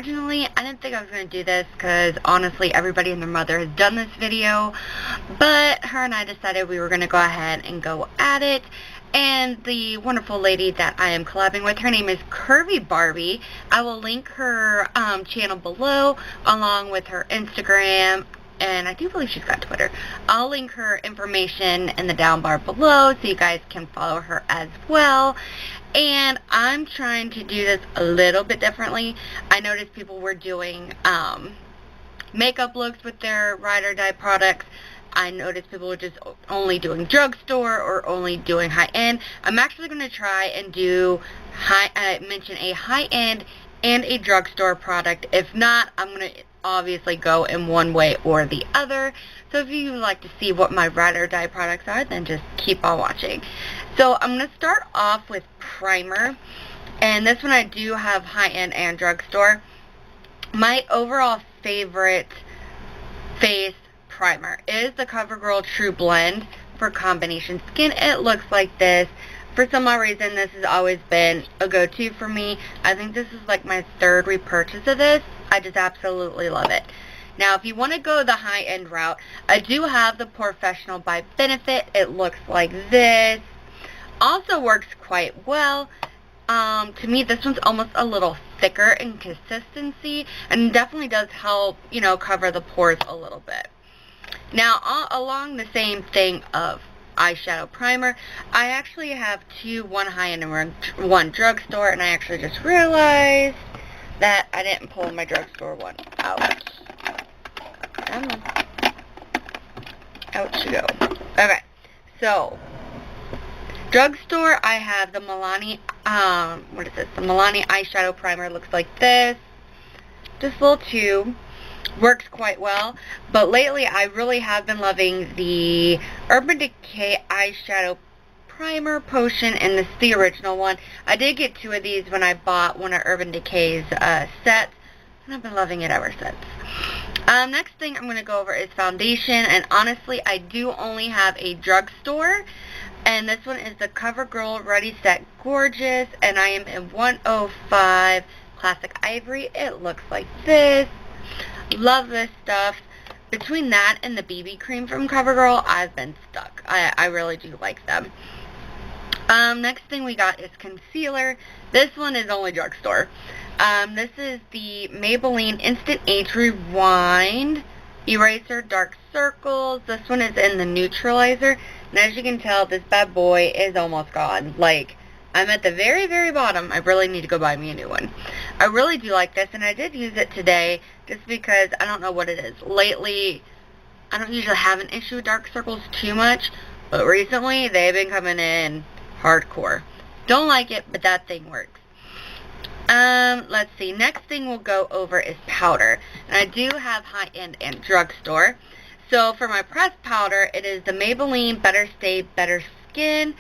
originally, I didn't think I was going to do this because, honestly, everybody and their mother has done this video. But her and I decided we were going to go ahead and go at it. And the wonderful lady that I am collabing with, her name is Curvy Barbiie. I will link her channel below, along with her Instagram. And I do believe she's got Twitter. I'll link her information in the down bar below so you guys can follow her as well. And I'm trying to do this a little bit differently. I noticed people were doing makeup looks with their ride or die products. I noticed people were just only doing drugstore or only doing high-end. I'm actually going to try and do mention a high-end and a drugstore product. If not, I'm going to obviously go in one way or the other. So if you would like to see what my ride or die products are, then just keep on watching. So I'm going to start off with primer, and this one I do have high-end and drugstore. My overall favorite face primer is the CoverGirl True Blend for combination skin. It looks like this. For some odd reason, this has always been a go-to for me. I think this is like my third repurchase of this. I just absolutely love it. Now, if you want to go the high-end route, I do have the Professional by Benefit. It looks like this. Also works quite well. To me, this one's almost a little thicker in consistency, and definitely does help, you know, cover the pores a little bit. Now, along the same thing of eyeshadow primer, I actually have two, one high-end and one drugstore, and I actually just realized that I didn't pull my drugstore one out. Out you go. Okay, so drugstore, I have the Milani, what is this? The Milani eyeshadow primer. Looks like this. This little tube. Works quite well, but lately I really have been loving the Urban Decay eyeshadow primer potion, and this is the original one. I did get two of these when I bought one of Urban Decay's sets, and I've been loving it ever since. Next thing I'm going to go over is foundation, and honestly I do only have a drugstore, and this one is the CoverGirl Ready Set Gorgeous, and I am in 105 Classic Ivory. It looks like this. Love this stuff. Between that and the BB cream from CoverGirl, I've been stuck. I really do like them. Next thing we got is concealer. This one is only drugstore. This is the Maybelline Instant Age Rewind Eraser Dark Circles. This one is in the neutralizer, and as you can tell, this bad boy is almost gone. Like, I'm at the very, very bottom. I really need to go buy me a new one. I really do like this, and I did use it today just because I don't know what it is. Lately, I don't usually have an issue with dark circles too much, but recently they've been coming in hardcore. Don't like it, but that thing works. Let's see. Next thing we'll go over is powder, and I do have high-end and drugstore. So for my pressed powder, it is the Maybelline Better Stay Better Skin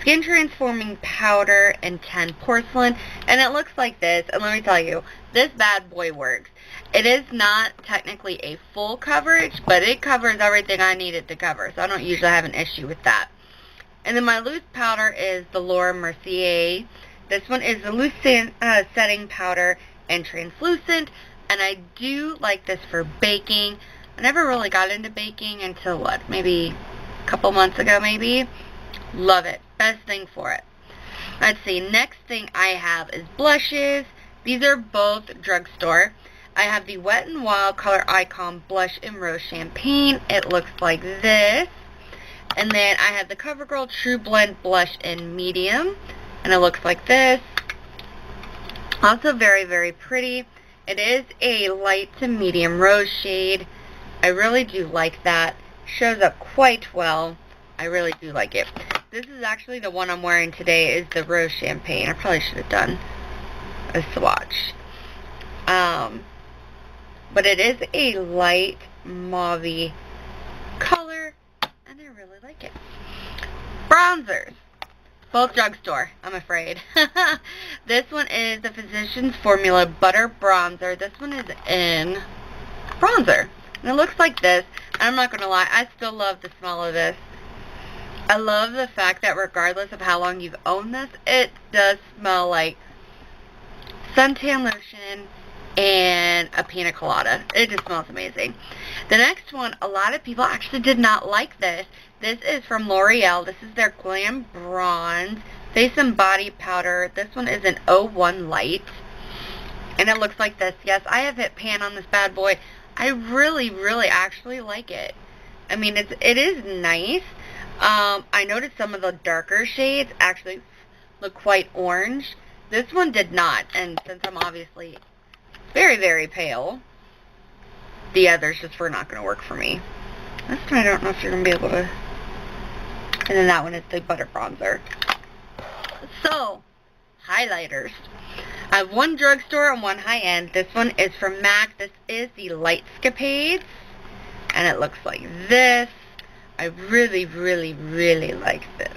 Transforming Powder in 10 Porcelain, and it looks like this, and let me tell you, this bad boy works. It is not technically a full coverage, but it covers everything I need it to cover, so I don't usually have an issue with that. And then my loose powder is the Laura Mercier. This one is the loose setting powder and translucent, and I do like this for baking. I never really got into baking until, what, maybe a couple months ago, maybe? Love it. Best thing for it. Let's see. Next thing I have is blushes. These are both drugstore. I have the Wet n Wild Color Icon Blush in Rose Champagne. It looks like this. And then I have the CoverGirl True Blend Blush in Medium, and it looks like this. Also very, very pretty. It is a light to medium rose shade. I really do like that. Shows up quite well. I really do like it. This is actually the one I'm wearing today, is the Rose Champagne. I probably should have done a swatch. But it is a light mauve color, and I really like it. Bronzers. Both drugstore, I'm afraid. This one is the Physicians Formula Butter Bronzer. This one is in bronzer. And it looks like this. And I'm not going to lie, I still love the smell of this. I love the fact that regardless of how long you've owned this, it does smell like suntan lotion and a pina colada. It just smells amazing. The next one, a lot of people actually did not like this. This is from L'Oreal. This is their Glam Bronze Face and Body Powder. This one is an 01 Light. And it looks like this. Yes, I have hit pan on this bad boy. I really, really actually like it. I mean, it is nice. I noticed some of the darker shades actually look quite orange. This one did not. And since I'm obviously very, very pale, the others just were not going to work for me. This one I don't know if you're going to be able to. And then that one is the butter bronzer. So, highlighters. I have one drugstore and one high-end. This one is from MAC. This is the Lightscapades. And it looks like this. I really, really, really like this.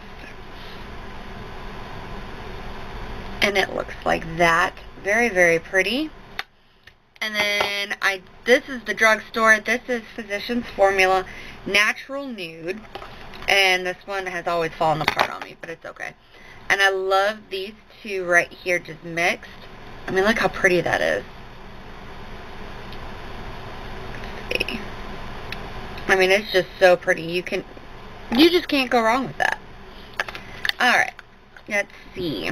And it looks like that. Very, very pretty. And then this is the drugstore. This is Physicians Formula Natural Nude. And this one has always fallen apart on me, but it's okay. And I love these two right here just mixed. I mean, look how pretty that is. Let's see. I mean, it's just so pretty. You just can't go wrong with that. Alright. Let's see.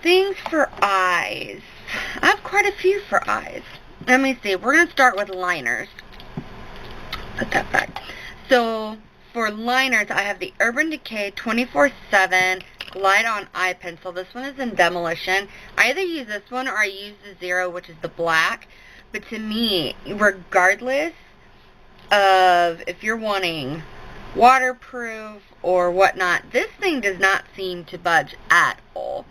Things for eyes. I have quite a few for eyes. Let me see. We're going to start with liners. Put that back. So, for liners, I have the Urban Decay 24/7 Glide On Eye Pencil. This one is in Demolition. I either use this one or I use the Zero, which is the black. But to me, regardless of if you're wanting waterproof or whatnot, this thing does not seem to budge at all.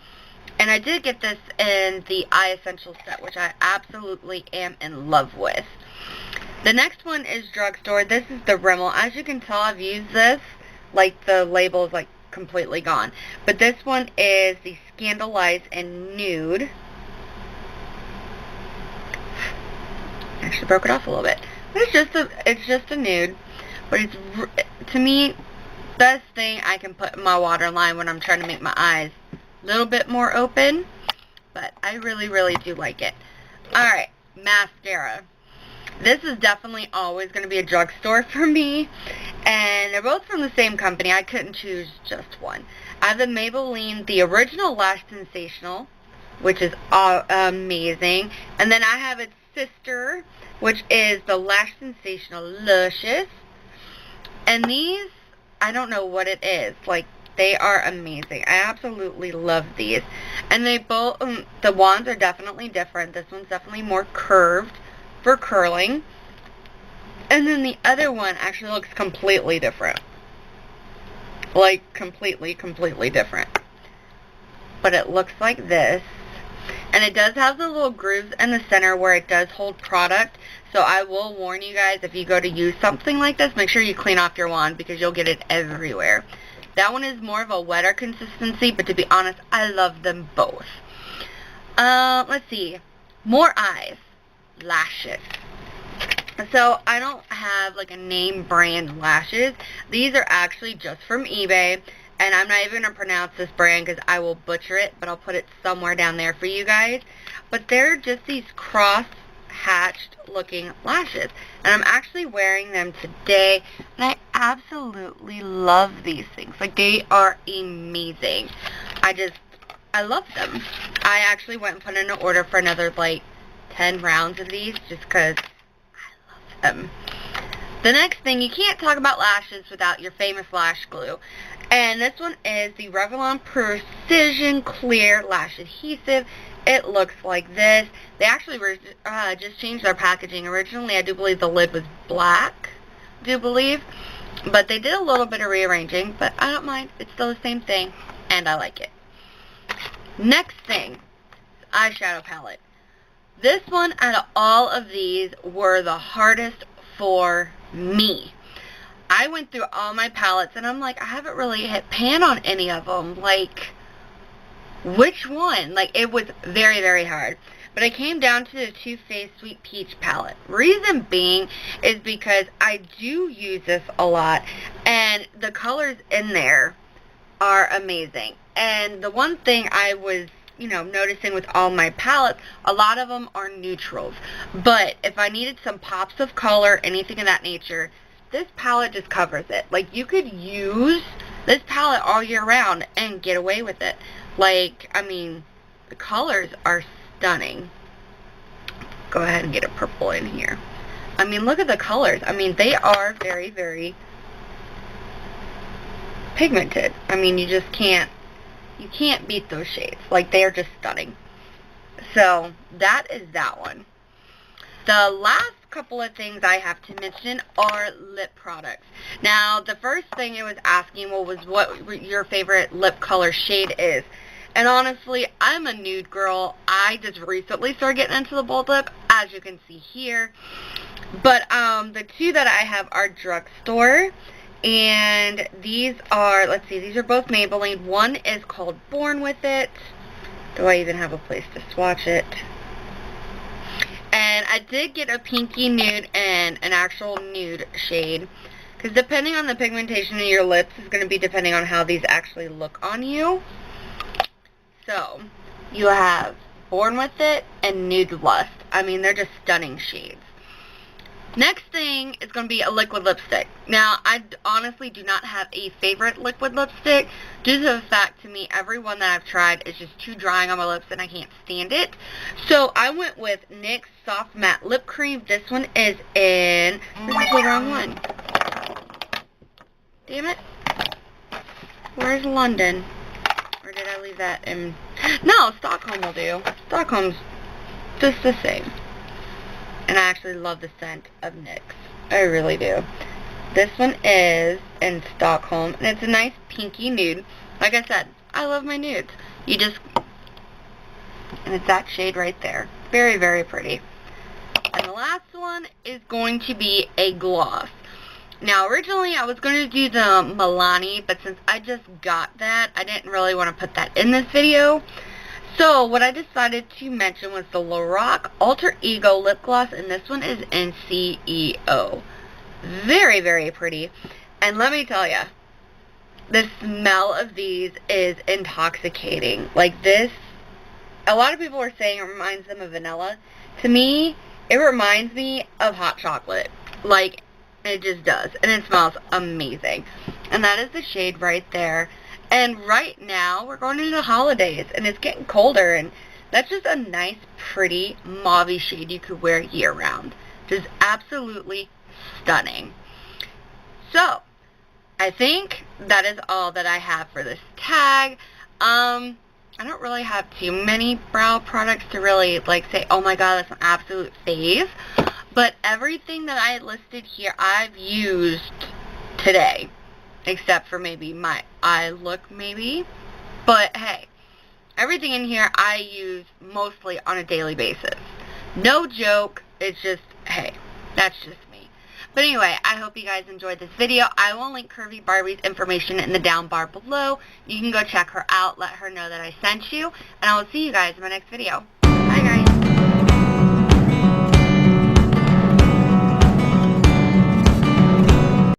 And I did get this in the Eye Essentials set, which I absolutely am in love with. The next one is drugstore. This is the Rimmel. As you can tell, I've used this. Like, the label is, like, completely gone. But this one is the Scandalize in Nude. Actually broke it off a little bit. But it's just a nude. But it's, to me, best thing I can put in my waterline when I'm trying to make my eyes a little bit more open. But I really, really do like it. Alright, mascara. This is definitely always going to be a drugstore for me. And they're both from the same company. I couldn't choose just one. I have the Maybelline, the original Lash Sensational, which is amazing. And then I have its sister, which is the Lash Sensational Luscious. And these, I don't know what it is. Like, they are amazing. I absolutely love these. And they both, the wands are definitely different. This one's definitely more curved for curling. And then the other one actually looks completely different. Like, completely, completely different. But it looks like this. And it does have the little grooves in the center where it does hold product. So I will warn you guys, if you go to use something like this, make sure you clean off your wand because you'll get it everywhere. That one is more of a wetter consistency, but to be honest, I love them both. Let's see. More eyes. Lashes. So I don't have like a name brand lashes. These are actually just from eBay. And I'm not even going to pronounce this brand because I will butcher it, but I'll put it somewhere down there for you guys. But they're just these cross-hatched looking lashes. And I'm actually wearing them today. And I absolutely love these things. Like, they are amazing. I love them. I actually went and put in an order for another, like, 10 rounds of these just because I love them. The next thing, you can't talk about lashes without your famous lash glue. And this one is the Revlon Precision Clear Lash Adhesive. It looks like this. They actually just changed their packaging. Originally, I do believe the lid was black, but they did a little bit of rearranging, but I don't mind. It's still the same thing, and I like it. Next thing, eyeshadow palette. This one, out of all of these, were the hardest for me. I went through all my palettes, and I'm like, I haven't really hit pan on any of them. Like, which one? Like, it was very, very hard. But I came down to the Too Faced Sweet Peach palette. Reason being is because I do use this a lot, and the colors in there are amazing. And the one thing I was you know, noticing with all my palettes, a lot of them are neutrals. But if I needed some pops of color, anything of that nature, this palette just covers it. Like, you could use this palette all year round and get away with it. Like, I mean, the colors are stunning. Go ahead and get a purple in here. I mean, look at the colors. I mean, they are very, very pigmented. I mean, you just can't beat those shades. Like, they are just stunning. So, that is that one. The last couple of things I have to mention are lip products. Now, the first thing it was asking was what your favorite lip color shade is. And honestly, I'm a nude girl. I just recently started getting into the bold lip, as you can see here. But the two that I have are Drugstore. And these are, let's see, these are both Maybelline. One is called Born With It. Do I even have a place to swatch it? And I did get a pinky nude and an actual nude shade. Because depending on the pigmentation of your lips is going to be depending on how these actually look on you. So, you have Born With It and Nude Lust. I mean, they're just stunning shades. Next thing is going to be a liquid lipstick. Now, I honestly do not have a favorite liquid lipstick due to the fact, to me, every one that I've tried is just too drying on my lips and I can't stand it. So, I went with NYX Soft Matte Lip Cream. This one is in... This is the wrong one. Damn it. Where's London? Or did I leave that in... No, Stockholm will do. Stockholm's just the same. And I actually love the scent of NYX. I really do. This one is in Stockholm, and it's a nice pinky nude. Like I said, I love my nudes. You just... And it's that shade right there. Very, very pretty. And the last one is going to be a gloss. Now, originally, I was going to do the Milani, but since I just got that, I didn't really want to put that in this video. So, what I decided to mention was the Lorac Alter Ego Lip Gloss, and this one is in CEO. Very, very pretty. And let me tell you, the smell of these is intoxicating. Like this, a lot of people are saying it reminds them of vanilla. To me, it reminds me of hot chocolate. Like, it just does. And it smells amazing. And that is the shade right there. And right now, we're going into the holidays, and it's getting colder, and that's just a nice, pretty, mauve-y shade you could wear year-round. Just absolutely stunning. So, I think that is all that I have for this tag. I don't really have too many brow products to really, like, say, oh my god, that's an absolute fave. But everything that I listed here, I've used today. Except for maybe my eye look, maybe. But, hey, everything in here I use mostly on a daily basis. No joke. It's just, hey, that's just me. But anyway, I hope you guys enjoyed this video. I will link Curvy Barbie's information in the down bar below. You can go check her out. Let her know that I sent you. And I will see you guys in my next video.